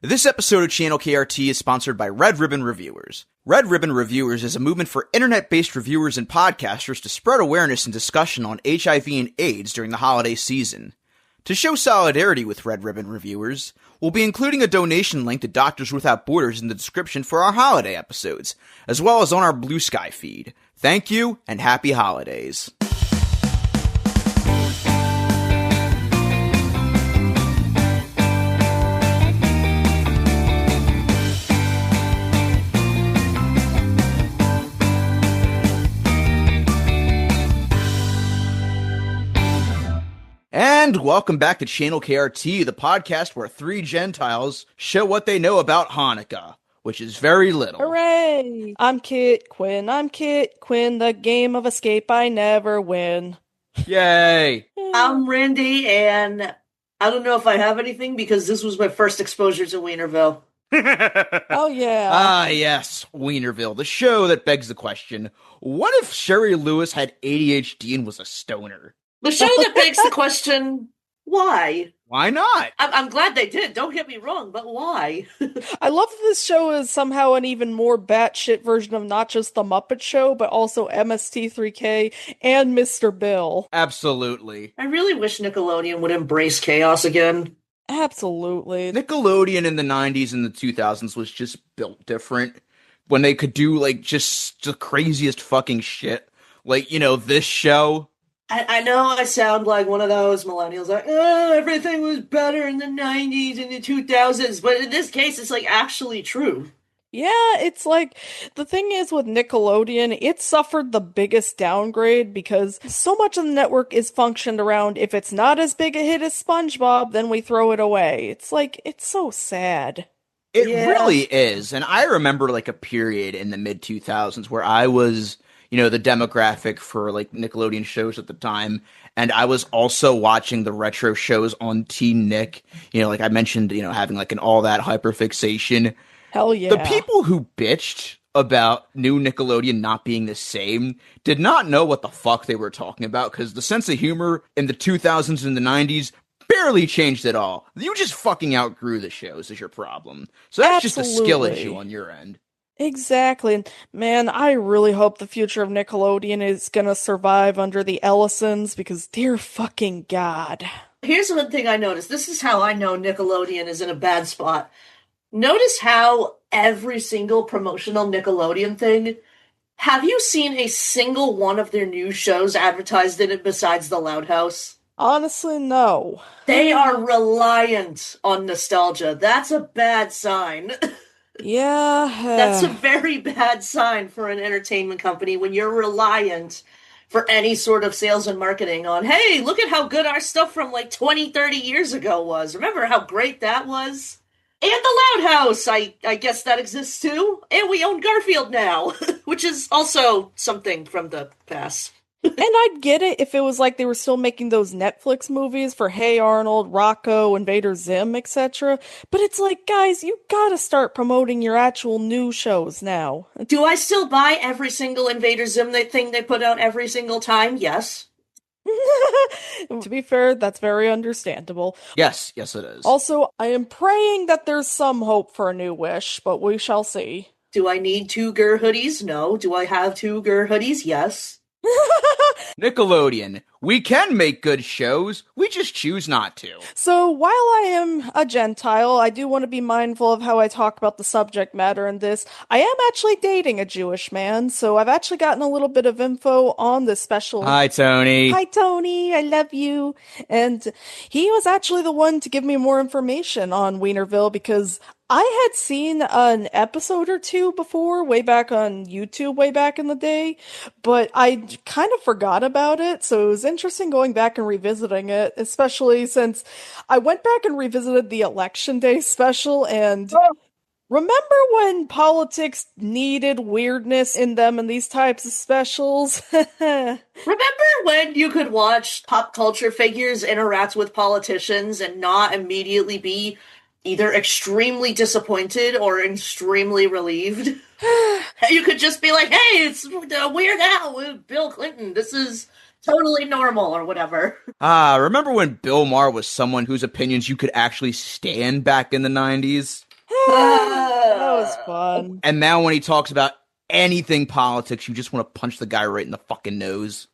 This episode of Channel KRT is sponsored by Red Ribbon Reviewers. Red Ribbon Reviewers is a movement for internet-based reviewers and podcasters to spread awareness and discussion on HIV and AIDS during the holiday season. To show solidarity with Red Ribbon Reviewers, we'll be including a donation link to Doctors Without Borders in the description for our holiday episodes, as well as on our Blue Sky feed. Thank you, and happy holidays. And welcome back to Channel KRT, the podcast where three Gentiles show what they know about Hanukkah, which is very little. Hooray! I'm Kit Quinn, the game of escape I never win. Yay! I'm Randy, and I don't know if I have anything because this was my first exposure to Weinerville. Oh, yeah. Ah, yes, Weinerville, the show that begs the question, what if Sherry Lewis had ADHD and was a stoner? The show that begs the question, why? Why not? I'm glad they did, don't get me wrong, but why? I love that this show is somehow an even more batshit version of not just The Muppet Show, but also MST3K and Mr. Bill. Absolutely. I really wish Nickelodeon would embrace chaos again. Absolutely. Nickelodeon in the 90s and the 2000s was just built different. When they could do, like, just the craziest fucking shit. Like, you know, this show. I know I sound like one of those millennials, like, oh, everything was better in the 90s and the 2000s, but in this case, it's, like, actually true. Yeah, it's like, the thing is with Nickelodeon, it suffered the biggest downgrade because so much of the network is functioned around, if it's not as big a hit as SpongeBob, then we throw it away. It's like, it's so sad. It really is, and I remember, like, a period in the mid-2000s where I was, you know, the demographic for, like, Nickelodeon shows at the time, and I was also watching the retro shows on Teen Nick, you know, like I mentioned, you know, having, like, an all that hyperfixation. Hell yeah. The people who bitched about new Nickelodeon not being the same did not know what the fuck they were talking about, because the sense of humor in the 2000s and the 90s barely changed at all. You just fucking outgrew the shows is your problem. So that's Absolutely. just a skill issue on your end. Exactly. And man, I really hope the future of Nickelodeon is gonna survive under the Ellisons because dear fucking God. Here's one thing I noticed. This is how I know Nickelodeon is in a bad spot. Notice how every single promotional Nickelodeon thing, have you seen a single one of their new shows advertised in it besides The Loud House? Honestly, no. They are reliant on nostalgia. That's a bad sign. Yeah. That's a very bad sign for an entertainment company when you're reliant for any sort of sales and marketing on, hey, look at how good our stuff from like 20, 30 years ago was. Remember how great that was? And The Loud House, I guess that exists too. And we own Garfield now, which is also something from the past. And I'd get it if it was like they were still making those Netflix movies for Hey Arnold, Rocco, Invader Zim, etc. But it's like, guys, you gotta start promoting your actual new shows now. Do I still buy every single Invader Zim thing they put out every single time? Yes. To be fair, that's very understandable. Yes, it is. Also, I am praying that there's some hope for a new Wish, but we shall see. Do I need 2 Gur hoodies? No. Do I have 2 Gur hoodies? Yes. Nickelodeon. We can make good shows, we just choose not to. So, while I am a Gentile, I do want to be mindful of how I talk about the subject matter in this. I am actually dating a Jewish man, so I've actually gotten a little bit of info on this special... Hi, Tony. Hi, Tony. I love you. And he was actually the one to give me more information on Weinerville because I had seen an episode or two before, way back on YouTube, way back in the day, but I kind of forgot about it, so it was interesting going back and revisiting it, especially since I went back and revisited the Election Day special, and remember when politics needed weirdness in them in these types of specials? Remember when you could watch pop culture figures interact with politicians and not immediately be either extremely disappointed or extremely relieved? You could just be like, hey, it's Weird Al with Bill Clinton. This is totally normal or whatever. Remember when Bill Maher was someone whose opinions you could actually stand back in the 90s? That was fun. And now when he talks about anything politics, you just want to punch the guy right in the fucking nose.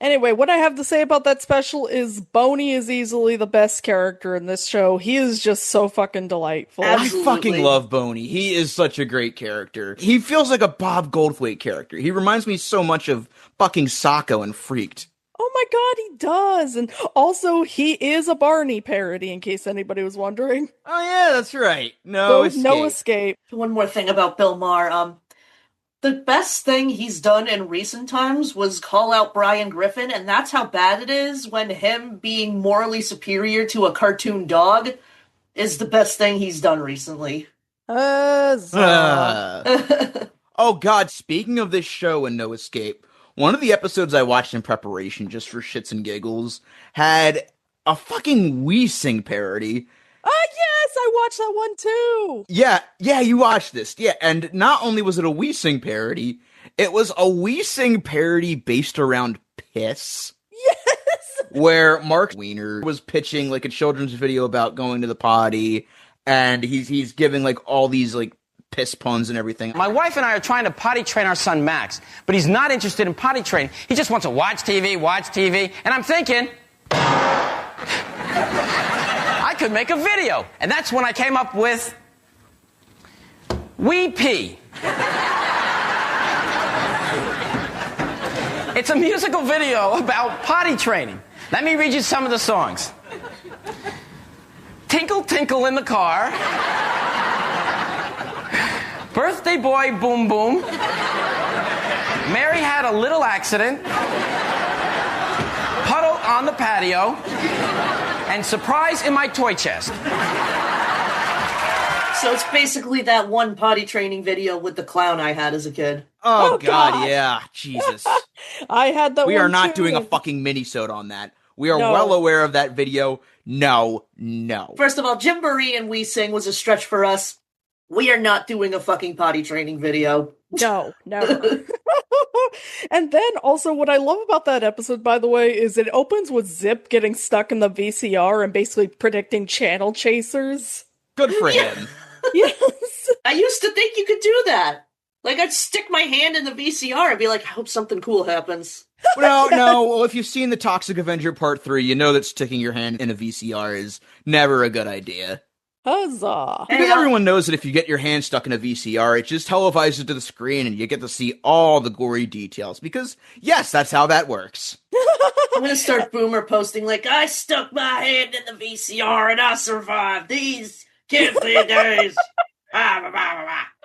Anyway, what I have to say about that special is Boney is easily the best character in this show. He is just so fucking delightful. Absolutely. I fucking love Boney. He is such a great character. He feels like a Bob Goldthwait character. He reminds me so much of fucking Socko and Freaked. Oh my god, he does! And also, he is a Barney parody, in case anybody was wondering. Oh yeah, that's right. No escape. No escape. One more thing about Bill Maher. The best thing he's done in recent times was call out Brian Griffin, and that's how bad it is when him being morally superior to a cartoon dog is the best thing he's done recently. Oh god, speaking of this show and No Escape, one of the episodes I watched in preparation just for shits and giggles had a fucking We Sing parody. Yes, I watched that one too! Yeah, you watched this. Yeah, and not only was it a We Sing parody, it was a We Sing parody based around piss. Yes! Where Mark Weiner was pitching like a children's video about going to the potty, and he's giving like all these like piss puns and everything. My wife and I are trying to potty train our son Max, but he's not interested in potty training. He just wants to watch TV, and I'm thinking I could make a video. And that's when I came up with We Pee. It's a musical video about potty training. Let me read you some of the songs. Tinkle, tinkle in the car. Birthday boy, boom, boom. Mary had a little accident. Puddle on the patio. And surprise in my toy chest. So it's basically that one potty training video with the clown I had as a kid. Oh god, yeah. Jesus. I had that We one are not too. doing a fucking mini-sode on that. We are well aware of that video. No. First of all, Jim Marie and We Sing was a stretch for us. We are not doing a fucking potty training video. No, never. And then also what I love about that episode, by the way, is it opens with Zip getting stuck in the VCR and basically predicting channel chasers. Good for him. Yes. I used to think you could do that. Like, I'd stick my hand in the VCR and be like, I hope something cool happens. No. Well, if you've seen The Toxic Avenger Part 3, you know that sticking your hand in a VCR is never a good idea. Huzzah. Because everyone knows that if you get your hand stuck in a VCR, it just televises to the screen and you get to see all the gory details. Because, yes, that's how that works. I'm gonna start boomer posting like, I stuck my hand in the VCR and I survived these kids these days.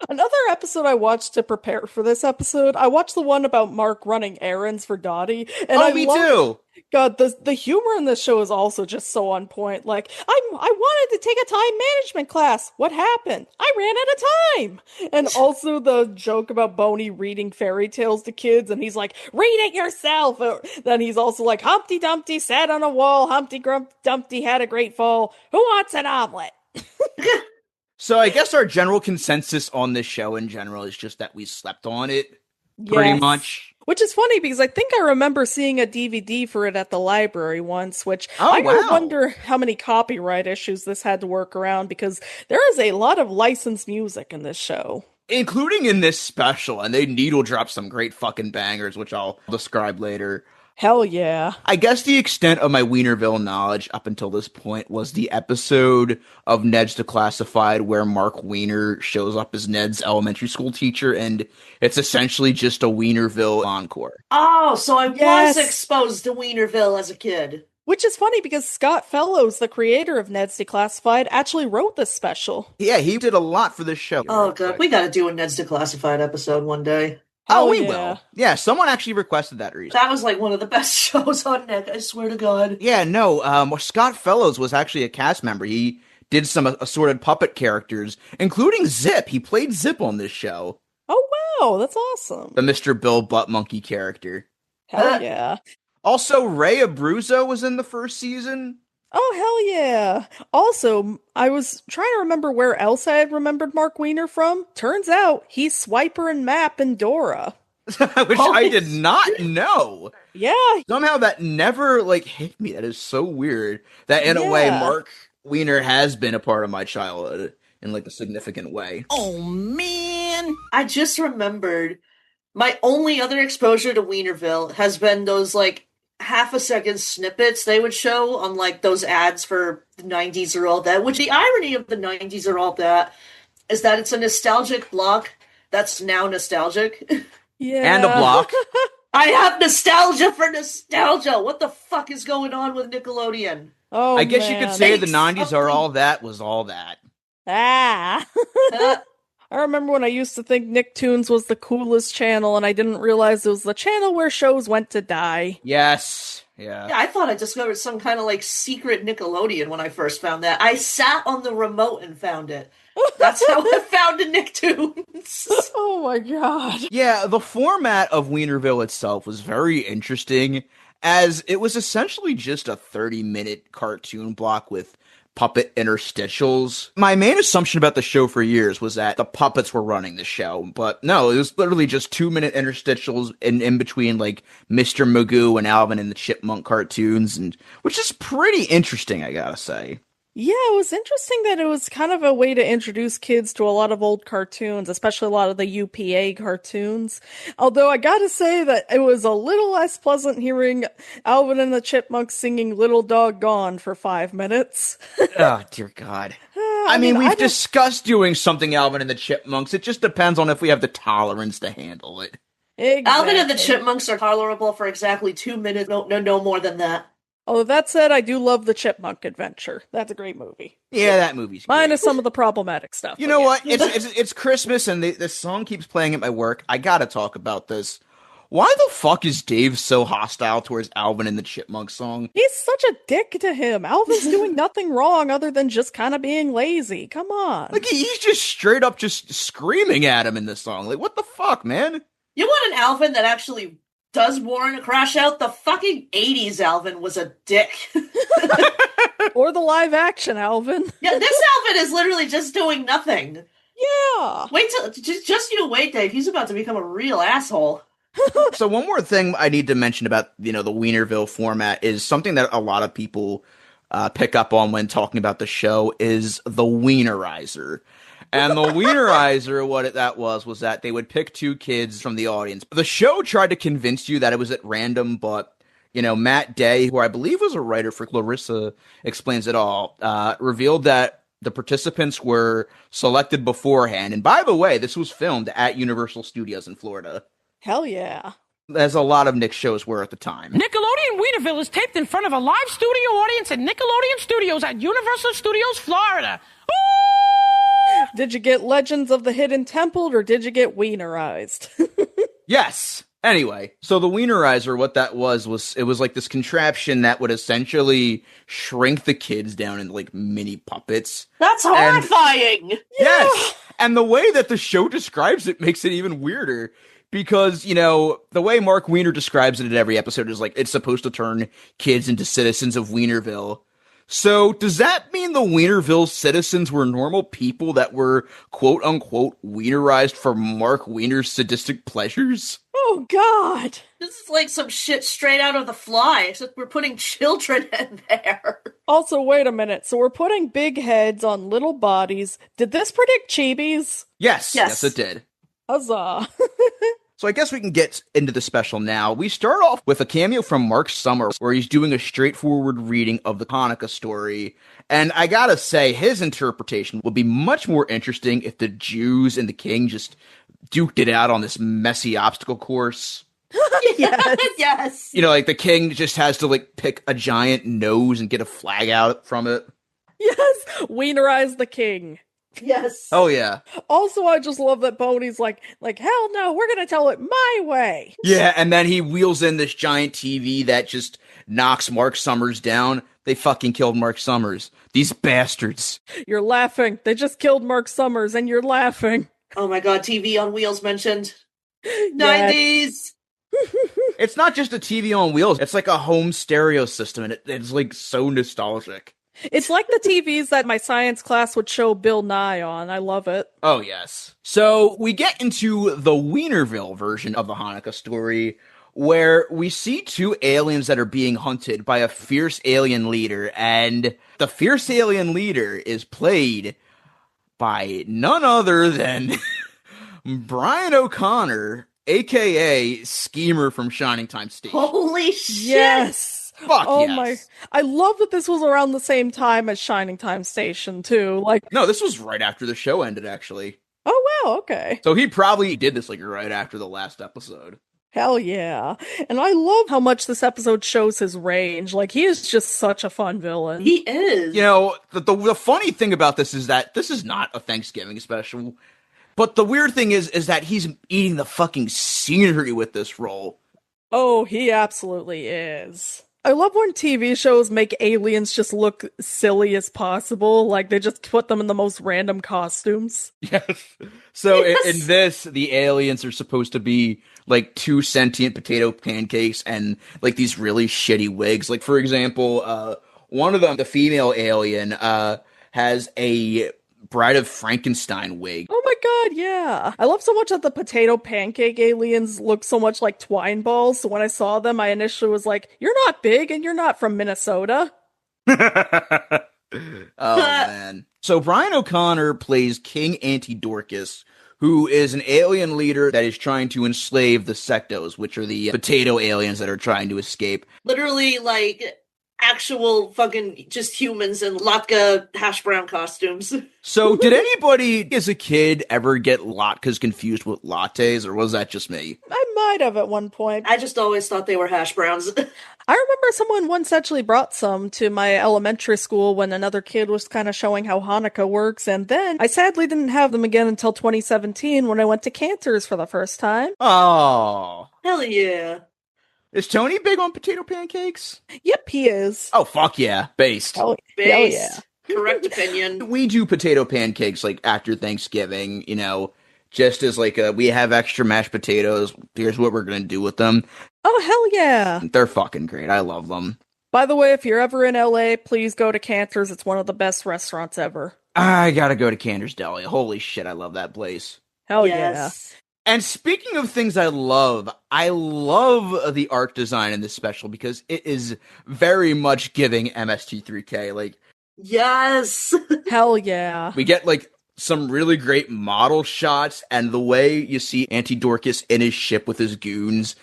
Another episode I watched to prepare for this episode, I watched the one about Mark running errands for Dottie. And me too. God, the humor in this show is also just so on point. Like, I wanted to take a time management class. What happened? I ran out of time. And also the joke about Boney reading fairy tales to kids, and he's like, read it yourself. Then he's also like, Humpty Dumpty sat on a wall. Humpty Dumpty had a great fall. Who wants an omelet? So I guess our general consensus on this show in general is just that we slept on it. Pretty Yes. much. Which is funny because I think I remember seeing a DVD for it at the library once, which I gotta wonder how many copyright issues this had to work around because there is a lot of licensed music in this show. Including in this special, and they needle drop some great fucking bangers, which I'll describe later. Hell yeah. I guess the extent of my Weinerville knowledge up until this point was the episode of Ned's Declassified where Mark Weiner shows up as Ned's elementary school teacher, and it's essentially just a Weinerville encore. Oh, so I Yes. was exposed to Weinerville as a kid. Which is funny because Scott Fellows, the creator of Ned's Declassified, actually wrote this special. Yeah, he did a lot for this show. Oh, God. We gotta do a Ned's Declassified episode one day. Oh, we yeah. will. Yeah, someone actually requested that recently. That was like one of the best shows on Ned, I swear to God. Yeah, no, Scott Fellows was actually a cast member. He did some assorted puppet characters, including Zip. He played Zip on this show. Oh, wow. That's awesome. The Mr. Bill Butt Monkey character. Hell yeah. Also, Ray Abruzzo was in the first season. Oh, hell yeah. Also, I was trying to remember where else I had remembered Mark Weiner from. Turns out he's Swiper and Map in Dora. Which I did not know. Yeah. Somehow that never, hit me. That is so weird. That, in a way, Yeah. Mark Weiner has been a part of my childhood. in like a significant way. Oh, man. I just remembered my only other exposure to Weinerville has been those like half a second snippets they would show on like those ads for the 90s or all that, which the irony of the 90s or all that is that it's a nostalgic block that's now nostalgic. Yeah. And a block. I have nostalgia for nostalgia. What the fuck is going on with Nickelodeon? Oh, I guess you man. could say the Make 90s are something- all that was all that. Ah. I remember when I used to think Nicktoons was the coolest channel, and I didn't realize it was the channel where shows went to die. Yes. Yeah. Yeah, I thought I discovered some kind of like secret Nickelodeon when I first found that. I sat on the remote and found it. That's how I found a Nicktoons. Oh my god. Yeah, the format of Weinerville itself was very interesting, as it was essentially just a 30-minute cartoon block with puppet interstitials. My main assumption about the show for years was that the puppets were running the show, but no, it was literally just 2-minute interstitials in between like Mr. Magoo and Alvin and the Chipmunk cartoons, and which is pretty interesting, I gotta say. Yeah, it was interesting that it was kind of a way to introduce kids to a lot of old cartoons, especially a lot of the UPA cartoons. Although I gotta say that it was a little less pleasant hearing Alvin and the Chipmunks singing Little Dog Gone for 5 minutes. Oh, dear God. I mean, we've discussed doing something Alvin and the Chipmunks. It just depends on if we have the tolerance to handle it. Exactly. Alvin and the Chipmunks are tolerable for exactly 2 minutes. No more than that. Although that said, I do love the Chipmunk Adventure. That's a great movie. Yeah, that movie's great. Minus some of the problematic stuff. You but know yeah. what? It's Christmas and this song keeps playing at my work. I gotta talk about this. Why the fuck is Dave so hostile towards Alvin and the Chipmunk song? He's such a dick to him. Alvin's doing nothing wrong other than just kind of being lazy. Come on. Like, he's just straight up just screaming at him in this song. Like, what the fuck, man? You want an Alvin that actually does warrant a crash out? The fucking 80s Alvin was a dick. Or the live action Alvin. Yeah, this Alvin is literally just doing nothing. Yeah. Wait till, just you wait, Dave. He's about to become a real asshole. So one more thing I need to mention about, the Weinerville format is something that a lot of people pick up on when talking about the show is the Wienerizer. And the Wienerizer, what that was that they would pick 2 kids from the audience. The show tried to convince you that it was at random, but, Matt Day, who I believe was a writer for Clarissa Explains It All, revealed that the participants were selected beforehand. And by the way, this was filmed at Universal Studios in Florida. Hell yeah. As a lot of Nick's shows were at the time. Nickelodeon Weinerville is taped in front of a live studio audience at Nickelodeon Studios at Universal Studios, Florida. Did you get Legends of the Hidden Temple or did you get Wienerized? Yes. Anyway, so the Wienerizer, what that was it was like this contraption that would essentially shrink the kids down into like mini puppets. That's horrifying! Yes! And the way that the show describes it makes it even weirder. Because, the way Mark Weiner describes it in every episode is like, it's supposed to turn kids into citizens of Weinerville. So, does that mean the Weinerville citizens were normal people that were, quote-unquote, Weinerized for Mark Weiner's sadistic pleasures? Oh, God. This is like some shit straight out of The Fly, except we're putting children in there. Also, wait a minute. So we're putting big heads on little bodies. Did this predict Chibis? Yes, it did. Huzzah. So I guess we can get into the special now. We start off with a cameo from Mark Summers, where he's doing a straightforward reading of the Chanukah story. And I gotta say, his interpretation would be much more interesting if the Jews and the king just duked it out on this messy obstacle course. Yes. Yes. Like the king just has to like pick a giant nose and get a flag out from it. Yes. Wienerize the king. Yes. Oh yeah. Also, I just love that Boney's like, hell no, we're gonna tell it my way. Yeah, and then he wheels in this giant TV that just knocks Mark Summers down. They fucking killed Mark Summers. These bastards. You're laughing. They just killed Mark Summers and you're laughing. Oh my god, TV on wheels mentioned. Yes. 90s! It's not just a TV on wheels. It's like a home stereo system, and it's like so nostalgic. It's like the TVs that my science class would show Bill Nye on. I love it. Oh, yes. So we get into the Weinerville version of the Chanukah story, where we see 2 aliens that are being hunted by a fierce alien leader, and the fierce alien leader is played by none other than Brian O'Connor, a.k.a. Schemer from Shining Time Station. Holy shit! Yes! Fuck oh yes. my, I love that this was around the same time as Shining Time Station, too. Like, No, this was right after the show ended, actually. oh wow, okay. So he probably did this like right after the last episode. Hell yeah. And I love how much this episode shows his range. Like, he is just such a fun villain. He is. You know, the funny thing about this is that this is not a Thanksgiving special. But the weird thing is that he's eating the fucking scenery with this role. Oh, he absolutely is. I love when TV shows make aliens just look silly as possible. Like, they just put them in the most random costumes. Yes. So in this, the aliens are supposed to be like 2 sentient potato pancakes and like these really shitty wigs. Like, for example, one of them, the female alien, has a Bride of Frankenstein wig. Oh my god, yeah. I love so much that the potato pancake aliens look so much like twine balls. So when I saw them, I initially was like, you're not big and you're not from Minnesota. Oh, man. So Brian O'Connor plays King Antidorcus, who is an alien leader that is trying to enslave the Sectos, which are the potato aliens that are trying to escape. Literally, like, actual fucking just humans in latke hash brown costumes. So did anybody as a kid ever get latkes confused with lattes, or was that just me? I might have at one point. I just always thought they were hash browns. I remember someone once actually brought some to my elementary school when another kid was kind of showing how Hanukkah works, and then I sadly didn't have them again until 2017 when I went to Cantor's for the first time. Oh. Hell yeah. Is Tony big on potato pancakes? Yep, he is. Oh, fuck yeah. Based. Hell Based. yeah. Correct opinion. We do potato pancakes like after Thanksgiving, you know, just as like we have extra mashed potatoes. Here's what we're going to do with them. Oh, hell yeah. They're fucking great. I love them. By the way, if you're ever in LA, please go to Cantor's. It's one of the best restaurants ever. I gotta go to Cantor's Deli. Holy shit, I love that place. Hell Yes. And speaking of things I love the art design in this special because it is very much giving MST3K. Like, Yes. yeah. Hell yeah. we get like some really great model shots, and the way you see Antidorcus in his ship with his goons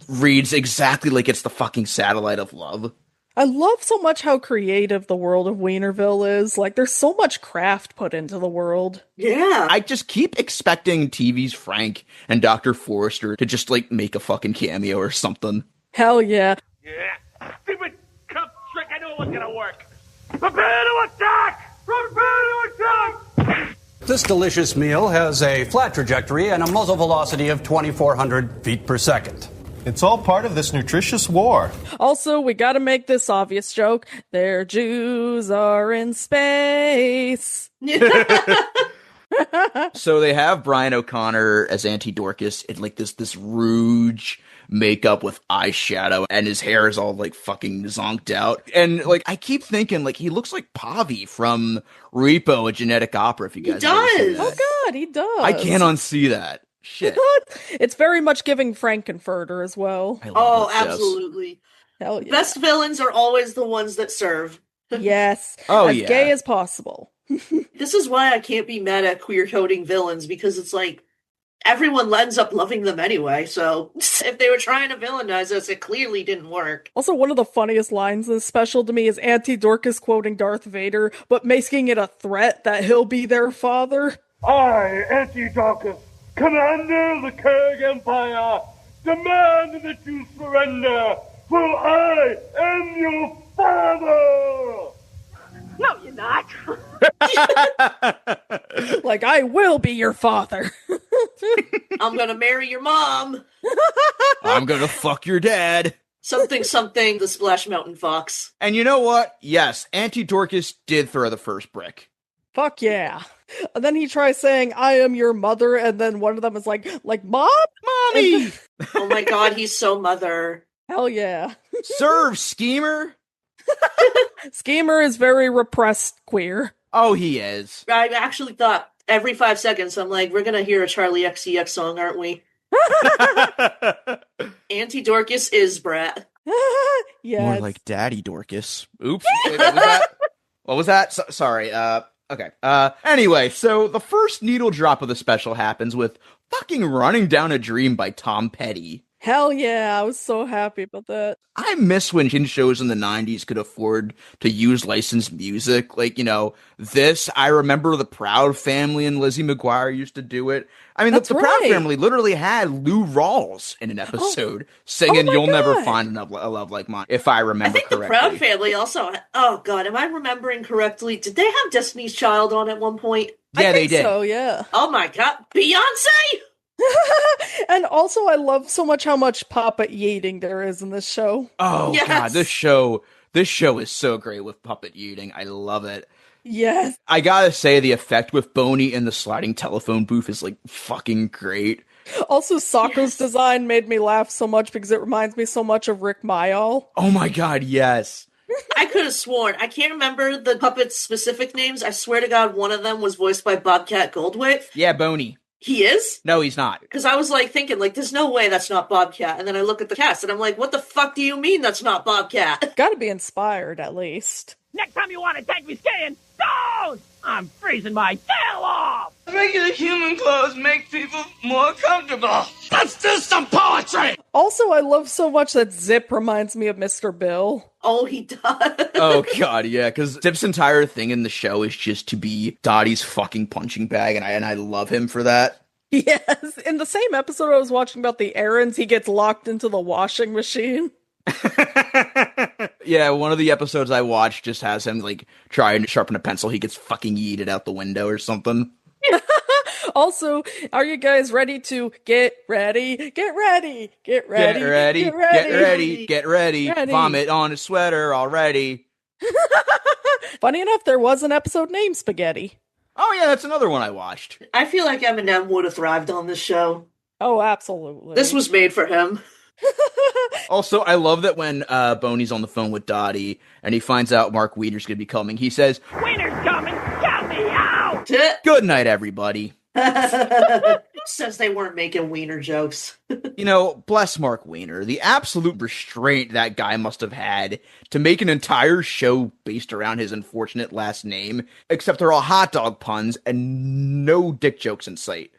reads exactly like it's the fucking satellite of love. I love so much how creative the world of Weinerville is. Like, there's so much craft put into the world. Yeah. I just keep expecting TV's Frank and Dr. Forrester to just, like, make a fucking cameo or something. Hell yeah. Yeah. Stupid cup trick. I knew it wasn't gonna work. Prepare to attack! Prepare to attack! This delicious meal has a flat trajectory and a muzzle velocity of 2,400 feet per second. It's all part of this nutritious war. Also, we gotta make this obvious joke. Their Jews are in space. So they have Brian O'Connor as Antidorcus in like this rouge makeup with eyeshadow, and his hair is all like fucking zonked out. And like I keep thinking like he looks like Pavi from Repo, a Genetic Opera, if you guys have ever seen does. that. Oh god, he does. I can't unsee that. Shit. It's very much giving Frankenfurter as well. I love Oh, those shows. absolutely. Hell yeah. Best villains are always the ones that serve. Yes. Oh, as yeah. gay as possible. This is why I can't be mad at queer coding villains, because it's like everyone ends up loving them anyway. So if they were trying to villainize us, it clearly didn't work. Also, one of the funniest lines in this special to me is Antidorcus quoting Darth Vader, but making it a threat that he'll be their father. I, Antidorcus, commander of the Kurg Empire, demand that you surrender, for I am your father! No, you're not. Like, I will be your father. I'm gonna marry your mom. I'm gonna fuck your dad. Something, something, the Splash Mountain Fox. And you know what? Yes, Antidorcus did throw the first brick. Fuck yeah. And then he tries saying, I am your mother, and then one of them is like, Mom? Mommy! Oh my god, he's so mother. Hell yeah. Serve, schemer! Schemer is very repressed queer. Oh, he is. I actually thought every 5 seconds, I'm like, we're gonna hear a Charlie XCX song, aren't we? Antidorcus is Brat. Yes. More like Daddy Dorcas. Oops. Wait, what was that? What was that? Sorry. Okay. Anyway, so the first needle drop of the special happens with fucking Running Down a Dream by Tom Petty. Hell yeah, I was so happy about that. I miss when teen shows in the 90s could afford to use licensed music. Like, this, I remember the Proud Family and Lizzie McGuire used to do it. I mean, the Proud Family literally had Lou Rawls in an episode singing You'll Never Find a Love Like Mine, if I remember correctly. I think the Proud Family also, oh god, am I remembering correctly? Did they have Destiny's Child on at one point? Yeah, they did. So, yeah. Oh my god, Beyonce? And also, I love so much how much puppet yeeting there is in this show. Oh Yes. god, this show is so great with puppet yeeting. I love it. Yes. I gotta say, the effect with Boney in the sliding telephone booth is like fucking great. Also, Sako's design made me laugh so much because it reminds me so much of Rick Mayall. Oh my god, yes. I could have sworn. I can't remember the puppet's specific names. I swear to god, one of them was voiced by Bobcat Goldthwait. Yeah, Boney. He is? No, he's not. Because I was like thinking, like, there's no way that's not Bobcat. And then I look at the cast and I'm like, what the fuck do you mean that's not Bobcat? Gotta be inspired, at least. Next time you want to take me skiing, don't! I'm freezing my tail off! Regular human clothes make people more comfortable. Let's do some poetry! Also, I love so much that Zip reminds me of Mr. Bill. Oh, he does. Oh god, yeah, because Zip's entire thing in the show is just to be Dottie's fucking punching bag, and I love him for that. Yes, in the same episode I was watching about the errands, he gets locked into the washing machine. Yeah, one of the episodes I watched just has him, like, trying to sharpen a pencil. He gets fucking yeeted out the window or something. Also, are you guys ready to get ready? Get ready! Get ready! Get ready! Get ready! Get ready! Get ready! Ready. Vomit on his sweater already. Funny enough, there was an episode named Spaghetti. Oh yeah, that's another one I watched. I feel like Eminem would have thrived on this show. Oh, absolutely. This was made for him. Also, I love that when Boney's on the phone with Dottie and he finds out Mark Weiner's going to be coming, he says, Wiener's coming! Count me out! "Good night, everybody." Who says they weren't making wiener jokes? Bless Mark Weiner. The absolute restraint that guy must have had to make an entire show based around his unfortunate last name, except they're all hot dog puns and no dick jokes in sight.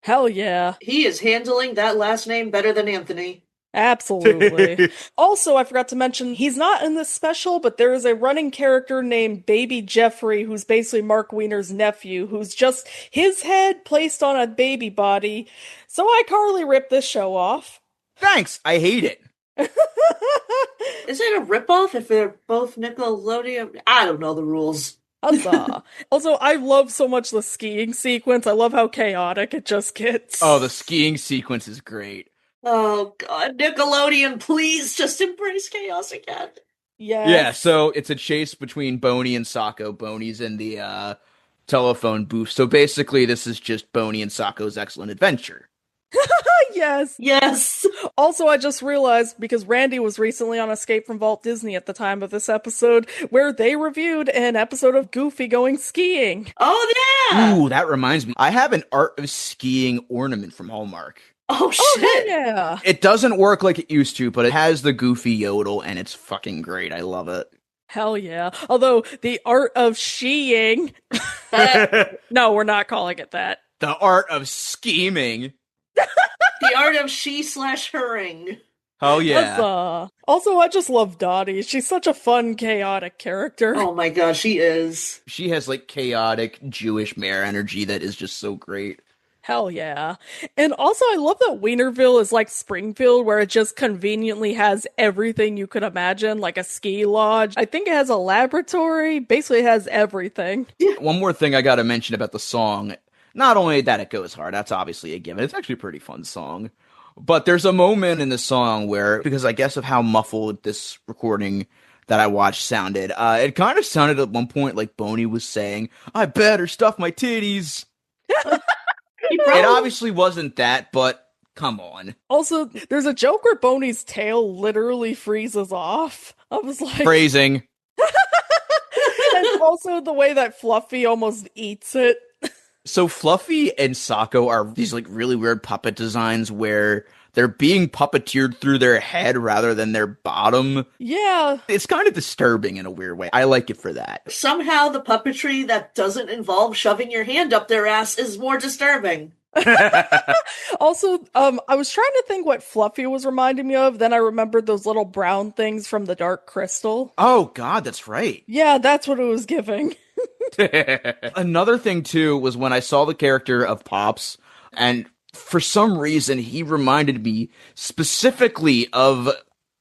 Hell yeah. He is handling that last name better than Anthony. Absolutely. Also, I forgot to mention, he's not in this special, but there is a running character named Baby Jeffrey, who's basically Mark Weiner's nephew, who's just his head placed on a baby body. So iCarly ripped this show off. Thanks, I hate it. Is it a ripoff if they're both Nickelodeon? I don't know the rules. Huzzah. Also, I love so much the skiing sequence. I love how chaotic it just gets. Oh, the skiing sequence is great. Oh god, Nickelodeon, please just embrace chaos again. Yes. Yeah, so it's a chase between Boney and Sako. Boney's in the telephone booth. So basically, this is just Boney and Sako's excellent adventure. Yes. Yes. Also, I just realized, because Randy was recently on Escape from Walt Disney at the time of this episode, where they reviewed an episode of Goofy going skiing. Oh, yeah! Ooh, that reminds me. I have an Art of Skiing ornament from Hallmark. Oh, shit! Oh, yeah! It doesn't work like it used to, but it has the Goofy yodel, and it's fucking great. I love it. Hell yeah. Although, the Art of Sheeing... No, we're not calling it that. The Art of Scheming. The art of she/herring. Oh, yeah. Huzzah. Also, I just love Dottie. She's such a fun, chaotic character. Oh my god, she is. She has, like, chaotic Jewish mare energy that is just so great. Hell yeah. And also, I love that Weinerville is like Springfield, where it just conveniently has everything you could imagine, like a ski lodge. I think it has a laboratory. Basically, it has everything. One more thing I gotta mention about the song. Not only that it goes hard, that's obviously a given. It's actually a pretty fun song. But there's a moment in the song where, because I guess of how muffled this recording that I watched sounded, it kind of sounded at one point like Boney was saying, "I better stuff my titties." It obviously wasn't that, but come on. Also, there's a joke where Boney's tail literally freezes off. I was like... Phrasing. And also the way that Fluffy almost eats it. So Fluffy and Sako are these like really weird puppet designs where they're being puppeteered through their head rather than their bottom. Yeah. It's kind of disturbing in a weird way. I like it for that. Somehow the puppetry that doesn't involve shoving your hand up their ass is more disturbing. Also, I was trying to think what Fluffy was reminding me of, then I remembered those little brown things from the Dark Crystal. Oh, God, that's right. Yeah, that's what it was giving. Another thing, too, was when I saw the character of Pops, and for some reason, he reminded me specifically of,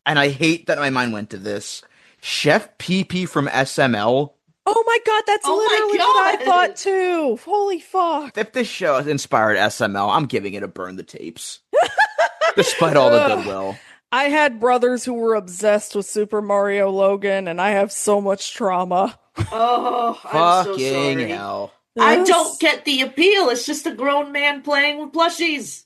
and I hate that my mind went to this, Chef Pee-Pee from SML. Oh my god, that's literally what I thought too. Holy fuck. If this show inspired SML, I'm giving it a burn the tapes. Despite all the goodwill. I had brothers who were obsessed with Super Mario Logan, and I have so much trauma. Oh, I'm so Fucking sorry. hell. I don't get the appeal. It's just a grown man playing with plushies.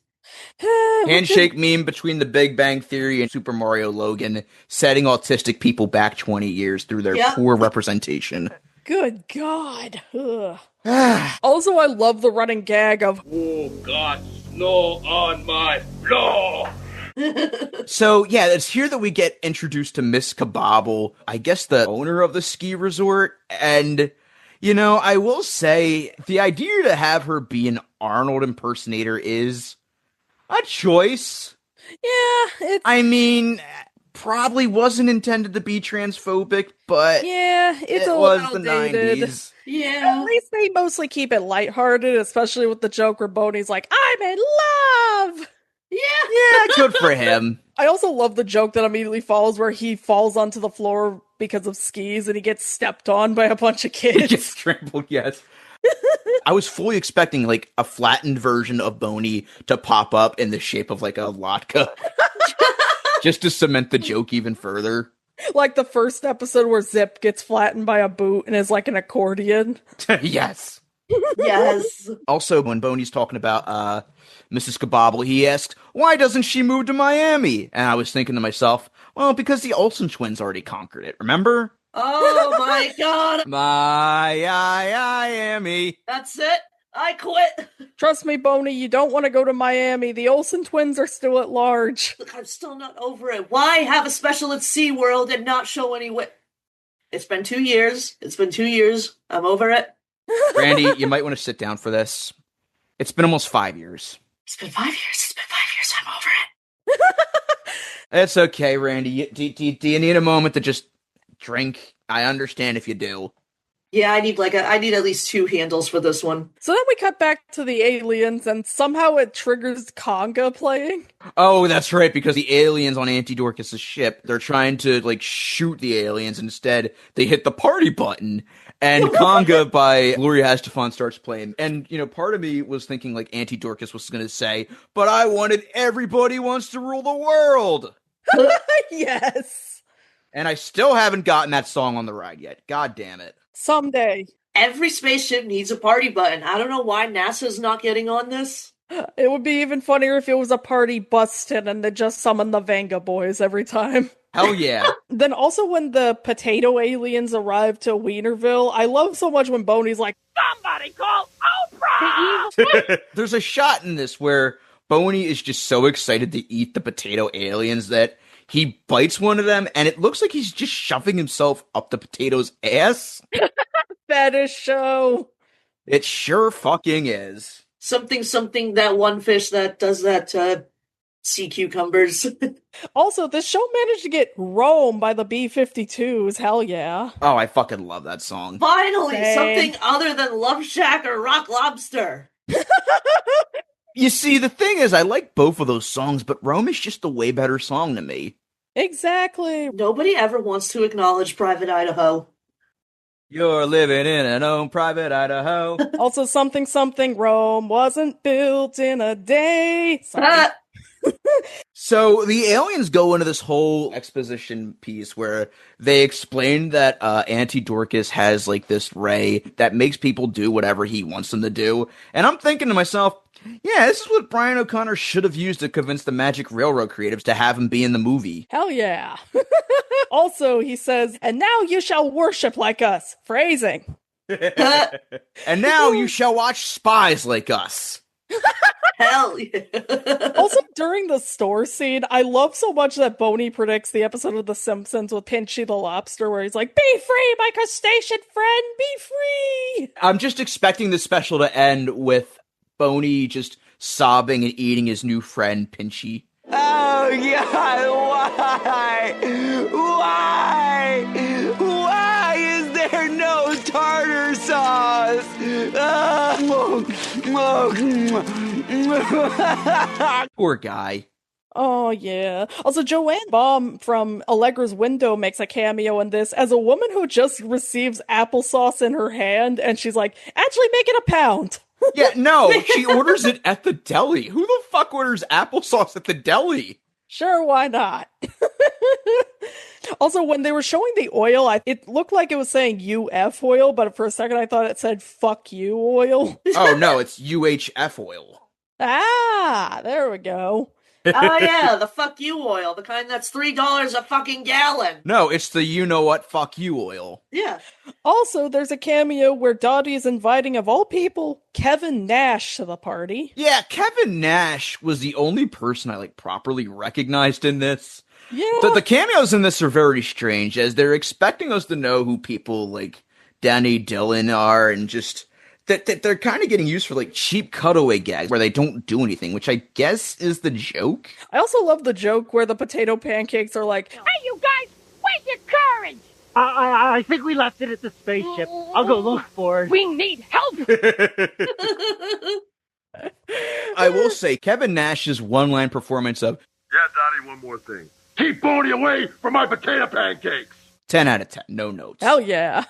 Handshake meme between the Big Bang Theory and Super Mario Logan, setting autistic people back 20 years through their poor representation. Good God. Ugh. Also, I love the running gag of, "Who got snow on my floor?" So, yeah, it's here that we get introduced to Miss Kabobble, I guess the owner of the ski resort, and, you know, I will say, the idea to have her be an Arnold impersonator is a choice. Yeah, I mean, probably wasn't intended to be transphobic, but yeah, it's it a was little the dated. 90s. Yeah. At least they mostly keep it lighthearted, especially with the joke where Boney's like, I'm in love! Yeah, good for him. I also love the joke that immediately follows where he falls onto the floor because of skis and he gets stepped on by a bunch of kids. He gets trampled, yes. I was fully expecting, like, a flattened version of Boney to pop up in the shape of, like, a latke. Just to cement the joke even further. Like the first episode where Zip gets flattened by a boot and is like an accordion. Yes. Yes. Also, when Boney's talking about Mrs. Kabobble, he asks, why doesn't she move to Miami? And I was thinking to myself, well, because the Olsen twins already conquered it, remember? Oh my god. Miami. That's it. I quit. Trust me, Boney, you don't want to go to Miami. The Olsen twins are still at large. Look, I'm still not over it. Why have a special at SeaWorld and not show any It's been 2 years. It's been 2 years. I'm over it. Randy, you might want to sit down for this. It's been almost 5 years. It's been 5 years. It's been 5 years. I'm over it. It's okay, Randy. Do you need a moment to just drink? I understand if you do. Yeah, I need at least 2 handles for this one. So then we cut back to the aliens, and somehow it triggers Chaunkah playing. Oh, that's right, because the aliens on Auntie Dorcas's ship, they're trying to, like, shoot the aliens. Instead, they hit the party button, and Chaunkah by Gloria Estefan starts playing. And, you know, part of me was thinking, like, Auntie Dorcas was going to say, but I wanted Everybody Wants to Rule the World. Yes. And I still haven't gotten that song on the ride yet. God damn it. Someday. Every spaceship needs a party button. I don't know why NASA's not getting on this. It would be even funnier if it was a party busted and they just summoned the Vanga boys every time. Hell yeah. Then also when the potato aliens arrive to Weinerville, I love so much when Boney's like, Somebody call Oprah! There's a shot in this where Boney is just so excited to eat the potato aliens that he bites one of them, and it looks like he's just shoving himself up the potato's ass. fetish show. It sure fucking is. Something, that one fish that does that, sea cucumbers. Also, this show managed to get Rome by the B-52s. Hell yeah. Oh, I fucking love that song. Finally, Same. something other than Love Shack or Rock Lobster. You see, the thing is, I like both of those songs, but Rome is just a way better song to me. Exactly. Nobody ever wants to acknowledge Private Idaho. You're living in an own private Idaho. Also, something, Rome wasn't built in a day. Sorry. So the aliens go into this whole exposition piece where they explain that Auntie Dorcas has like this ray that makes people do whatever he wants them to do. And I'm thinking to myself, yeah, this is what Brian O'Connor should have used to convince the Magic Railroad creatives to have him be in the movie. Hell yeah. Also, he says, and now you shall worship like us. Phrasing. And now you shall watch spies like us. Hell yeah. Also, during the store scene, I love so much that Boney predicts the episode of The Simpsons with Pinchy the lobster, where he's like, "Be free, my crustacean friend, be free!" I'm just expecting the special to end with Boney just sobbing and eating his new friend, Pinchy. Oh, God, why? Why? Why is there no tartar sauce? Poor guy. Oh, yeah. Also, Joanne Baum from Allegra's Window makes a cameo in this as a woman who just receives applesauce in her hand, and she's like, actually make it a pound. Yeah, no, she orders it at the deli. Who the fuck orders applesauce at the deli? Sure, why not? Also, when they were showing the oil, it looked like it was saying UF oil, but for a second I thought it said fuck you oil. Oh, no, it's UHF oil. Ah, there we go. Oh yeah, the fuck you oil, the kind that's $3 a fucking gallon. No, it's the you-know-what fuck you oil. Yeah. Also, there's a cameo where Dottie is inviting, of all people, Kevin Nash to the party. Yeah, Kevin Nash was the only person I, properly recognized in this. Yeah. The cameos in this are very strange, as they're expecting us to know who people like Danny Dillon are, and just that they're kind of getting used for cheap cutaway gags where they don't do anything, which I guess is the joke. I also love the joke where the potato pancakes are like, Hey, you guys, where's your courage? I think we left it at the spaceship. I'll go look for it. We need help. I will say, Kevin Nash's one-line performance of, Yeah, Donnie, one more thing. Keep Boney away from my potato pancakes! 10 out of 10, no notes. hell yeah.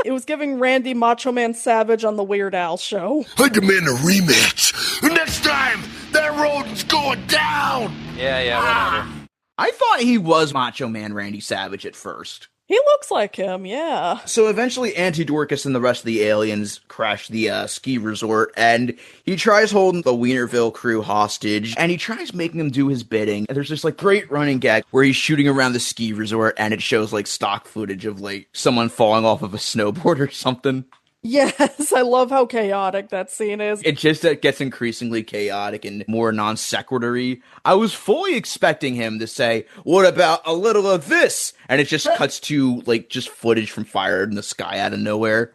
It was giving Randy Macho Man Savage on the Weird Al show. I demand a rematch! Next time, that rodent's going down! Yeah, whatever. I thought he was Macho Man Randy Savage at first. He looks like him, yeah. So eventually Antidorcus and the rest of the aliens crash the ski resort, and he tries holding the Weinerville crew hostage, and he tries making them do his bidding. And there's this great running gag where he's shooting around the ski resort, and it shows stock footage of someone falling off of a snowboard or something. Yes, I love how chaotic that scene is. It just gets increasingly chaotic and more non sequitur-y. I was fully expecting him to say, "What about a little of this?" And it just cuts to just footage from Fire in the Sky out of nowhere.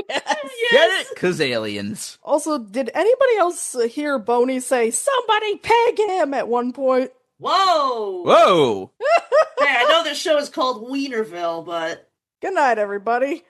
Yes. Get it? 'Cause aliens. Also, did anybody else hear Boney say, "Somebody peg him" at one point? Whoa! Whoa! Hey, I know this show is called Weinerville, but... Good night, everybody.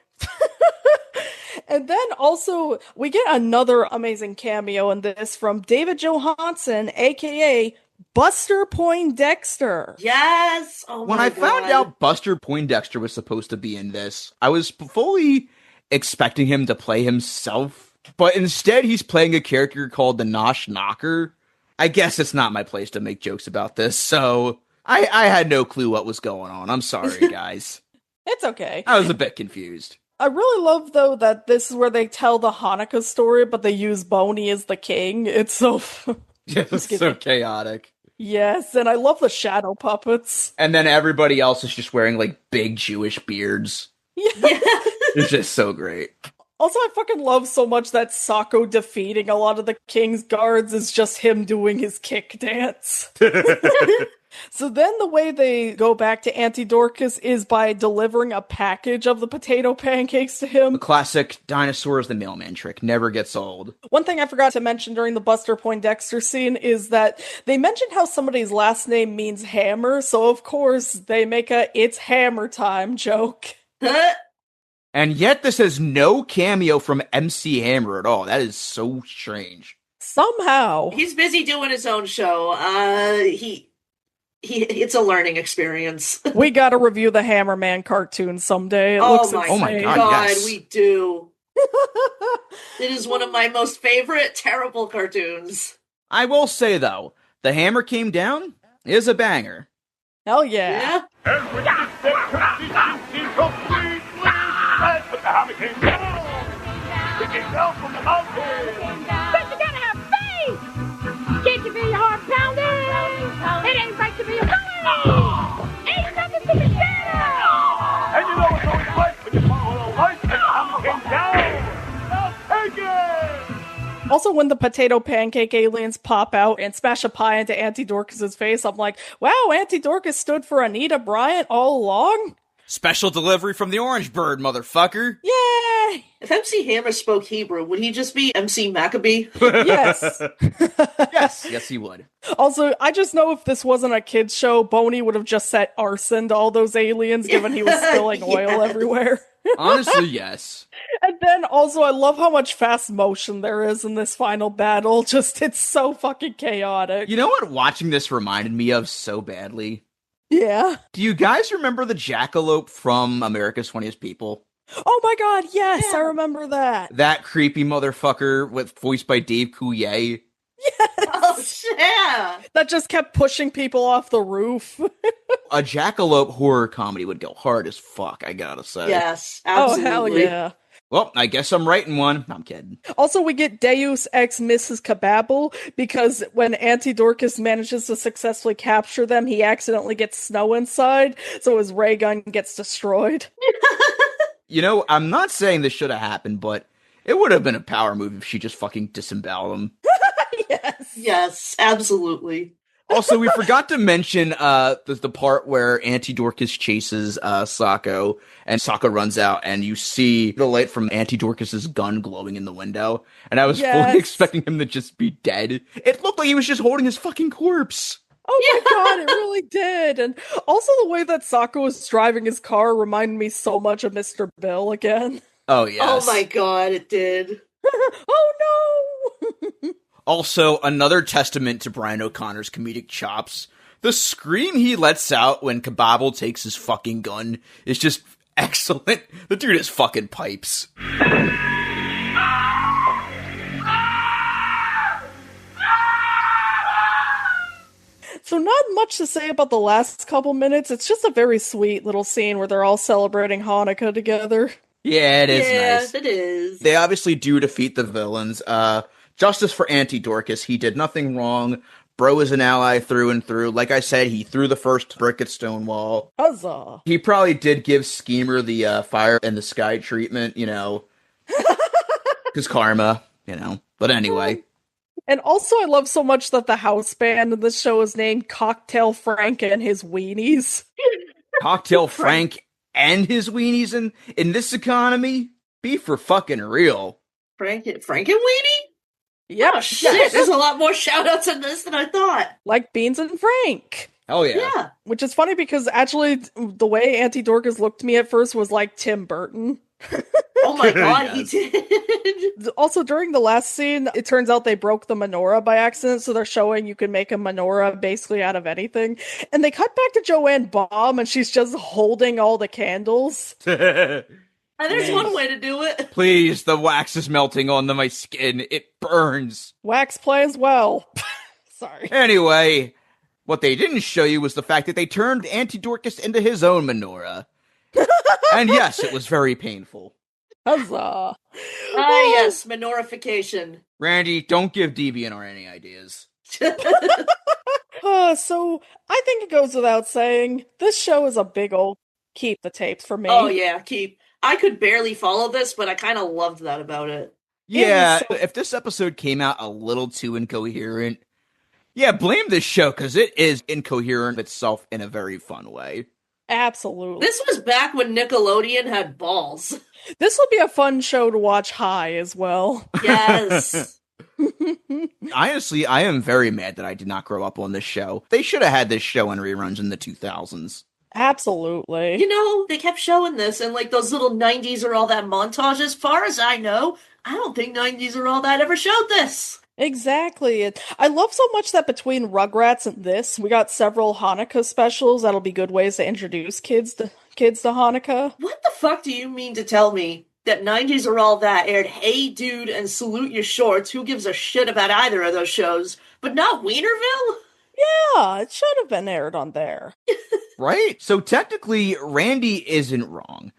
And then also, we get another amazing cameo in this from David Johansen, aka Buster Poindexter. Yes! Oh When my I found God. out Buster Poindexter was supposed to be in this, I was fully expecting him to play himself, but instead he's playing a character called the Nosh Knocker. I guess it's not my place to make jokes about this, so I had no clue what was going on. I'm sorry, guys. It's okay. I was a bit confused. I really love, though, that this is where they tell the Hanukkah story, but they use Boney as the king. It's so... It's so chaotic. Yes, and I love the shadow puppets. And then everybody else is just wearing, big Jewish beards. Yeah. It's just so great. Also, I fucking love so much that Sako defeating a lot of the king's guards is just him doing his kick dance. So then the way they go back to Antidorcus is by delivering a package of the potato pancakes to him. The classic dinosaurs the mailman trick never gets old. One thing I forgot to mention during the Buster Poindexter scene is that they mentioned how somebody's last name means hammer, so of course they make a "it's hammer time" joke. And yet this has no cameo from MC Hammer at all. That is so strange. Somehow. He's busy doing his own show. It's a learning experience. We gotta review the Hammerman cartoon someday. It looks insane. Oh my God, yes. We do. It is one of my most favorite terrible cartoons. I will say, though, The Hammer Came Down is a banger. Hell yeah. And when you step completely, but the hammer came down. It came down from the mountain. But you gotta have faith. Can't you be hard pounding? It ain't right to be a bully. Ain't nothing to be scared of. And you know it's always right when you follow the light and the hammer came down. Now take it! Also, when the potato pancake aliens pop out and smash a pie into Auntie Dorcas's face, I'm like, wow, Auntie Dorcas stood for Anita Bryant all along? Special delivery from the Orange Bird, motherfucker. Yay! If MC Hammer spoke Hebrew, would he just be MC Maccabee? Yes. Yes, he would. Also, I just know if this wasn't a kid's show, Boney would have just set arson to all those aliens, given he was spilling oil everywhere. Honestly, yes. And then also, I love how much fast motion there is in this final battle. Just, it's so fucking chaotic. You know what watching this reminded me of so badly? Yeah. Do you guys remember the jackalope from America's Funniest People? Oh my god, yes, I remember that. That creepy motherfucker voiced by Dave Coulier. Yes. Oh, yeah. That just kept pushing people off the roof. A jackalope horror comedy would go hard as fuck, I gotta say. Yes, absolutely. Oh, hell yeah. Well, I guess I'm writing one. I'm kidding. Also, we get Deus Ex Mrs. Kababble, because when Auntie Dorcas manages to successfully capture them, he accidentally gets snow inside, so his ray gun gets destroyed. You know, I'm not saying this should have happened, but it would have been a power move if she just fucking disemboweled him. Yes. Yes, absolutely. Also, we forgot to mention the part where Auntie Dorcas chases Sako, and Sako runs out, and you see the light from Auntie Dorcas's gun glowing in the window. And I was fully expecting him to just be dead. It looked like he was just holding his fucking corpse. Oh my god, it really did. And also the way that Sako was driving his car reminded me so much of Mr. Bill again. Oh, yes. Oh my god, it did. Oh no! Also, another testament to Brian O'Connor's comedic chops. The scream he lets out when Kababble takes his fucking gun is just excellent. The dude is fucking pipes. So not much to say about the last couple minutes. It's just a very sweet little scene where they're all celebrating Hanukkah together. Yeah, it is nice. Yes, it is. They obviously do defeat the villains. Justice for Auntie Dorcas. He did nothing wrong. Bro is an ally through and through. Like I said, he threw the first brick at Stonewall. Huzzah! He probably did give Schemer the fire in the sky treatment, you know. Because karma, you know. But anyway. And also I love so much that the house band in this show is named Cocktail Frank and his Weenies. Cocktail Frank and his Weenies in this economy? Be for fucking real. Frank and Weenie? Yep. Oh, shit. There's a lot more shout-outs in this than I thought. Like Beans and Frank. Hell yeah. Yeah. Which is funny because actually the way Auntie Dorcas looked to me at first was like Tim Burton. Oh my god, he did. Also, during the last scene, it turns out they broke the menorah by accident, so they're showing you can make a menorah basically out of anything. And they cut back to Joanne Baum, and she's just holding all the candles. And there's one way to do it. Please, the wax is melting onto my skin. It burns. Wax plays well. Sorry. Anyway, what they didn't show you was the fact that they turned Auntie Dorcas into his own menorah. And yes, it was very painful. Huzzah. Yes, menorahfication. Randy, don't give DeviantArt any ideas. So, I think it goes without saying, this show is a big old keep the tapes for me. Oh yeah, keep. I could barely follow this, but I kind of loved that about it. Yeah, if this episode came out a little too incoherent, yeah, blame this show, because it is incoherent itself in a very fun way. Absolutely. This was back when Nickelodeon had balls. This would be a fun show to watch high as well. Yes. Honestly, I am very mad that I did not grow up on this show. They should have had this show in reruns in the 2000s. Absolutely. You know, they kept showing this and like those little 90s or all that montage. As far as I know, I don't think 90s or all that ever showed this. Exactly. I love so much that between Rugrats and this, we got several Hanukkah specials that'll be good ways to introduce kids to Hanukkah. What the fuck do you mean to tell me that 90s or all that aired Hey Dude and Salute Your Shorts? Who gives a shit about either of those shows? But not Weinerville? Yeah, it should have been aired on there. Right? So technically, Randy isn't wrong.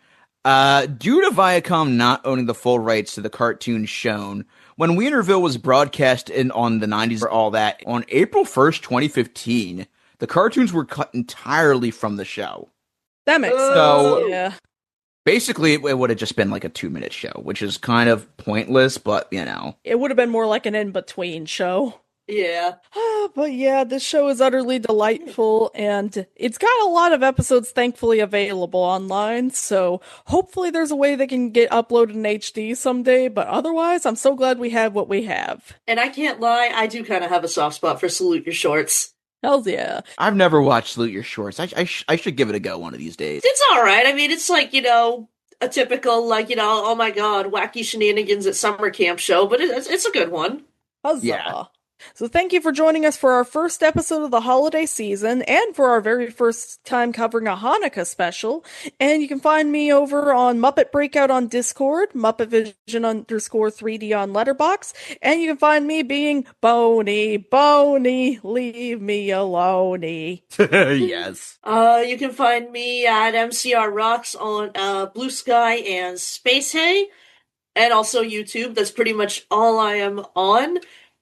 Due to Viacom not owning the full rights to the cartoons shown, when Weinerville was broadcast on the 90s or all that, on April 1st, 2015, the cartoons were cut entirely from the show. That makes sense. So, yeah. Basically, it would have just been like a 2-minute show, which is kind of pointless, but, It would have been more like an in-between show. Yeah. But yeah, this show is utterly delightful, and it's got a lot of episodes thankfully available online, so hopefully there's a way they can get uploaded in HD someday, but otherwise, I'm so glad we have what we have. And I can't lie, I do kind of have a soft spot for Salute Your Shorts. Hells yeah. I've never watched Salute Your Shorts. I should give it a go one of these days. It's alright. I mean, it's like, a typical, oh my god, wacky shenanigans at summer camp show, but it's a good one. Huzzah. Yeah. So thank you for joining us for our first episode of the holiday season and for our very first time covering a Hanukkah special. And you can find me over on Muppet Breakout on Discord, MuppetVision_3D on Letterboxd, and you can find me being Boney, leave me alone. Yes. You can find me at MCR Rocks on Blue Sky and Space Hay, and also YouTube. That's pretty much all I am on.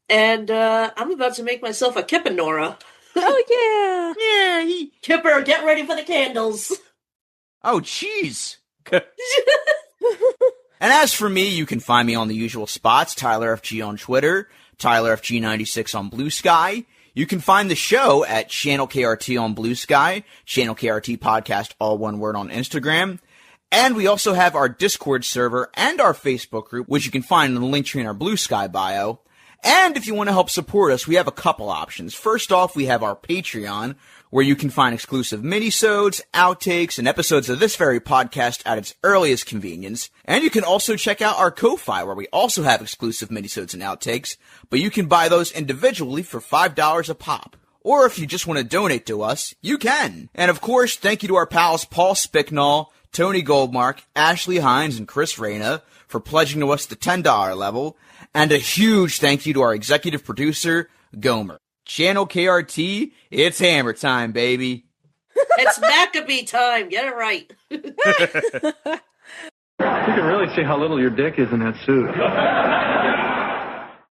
And I'm about to make myself a Kippenora. Oh, yeah. Yeah, Kipper, get ready for the candles. Oh, jeez. And as for me, you can find me on the usual spots, Tyler FG on Twitter, Tyler FG96 on Blue Sky. You can find the show at Channel KRT on Blue Sky, Channel KRT Podcast, all one word, on Instagram. And we also have our Discord server and our Facebook group, which you can find in the link tree in our Blue Sky bio. And if you want to help support us, we have a couple options. First off, we have our Patreon, where you can find exclusive minisodes, outtakes, and episodes of this very podcast at its earliest convenience. And you can also check out our Ko-Fi, where we also have exclusive minisodes and outtakes, but you can buy those individually for $5 a pop. Or if you just want to donate to us, you can. And of course, thank you to our pals Paul Spicknall, Tony Goldmark, Ashley Hines, and Chris Reyna for pledging to us the $10 level. And a huge thank you to our executive producer, Gomer. Channel KRT, it's hammer time, baby. It's Maccabee time. Get it right. You can really see how little your dick is in that suit.